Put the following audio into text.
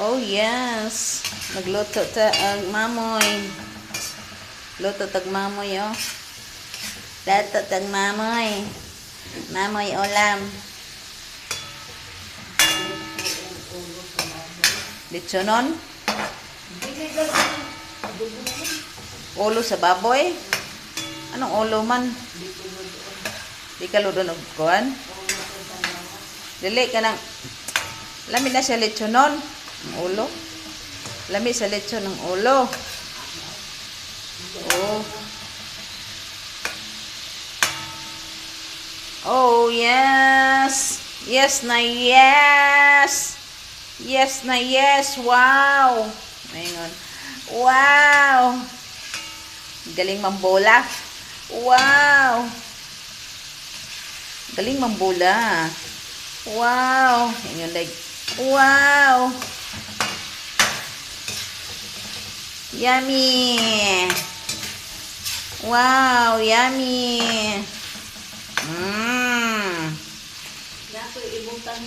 Oh, yes. Nagluto ta ang mamoy. Luto tag mamoy, oh. Luto tag mamoy. Mamoy ulam. Litsonon? Ulo sa baboy? Anong ulo man? Di ka ludon og kuan? Dili ka nang lami na siya litsonon. Ang ulo. Lami sa litson ng ulo. Oh. Oh, yes. Yes na yes. Yes na yes. Wow. Ayun. Wow. Galing mambola. Wow. Galing mambola. Wow. Ayun like wow. Yummy. Wow, yummy.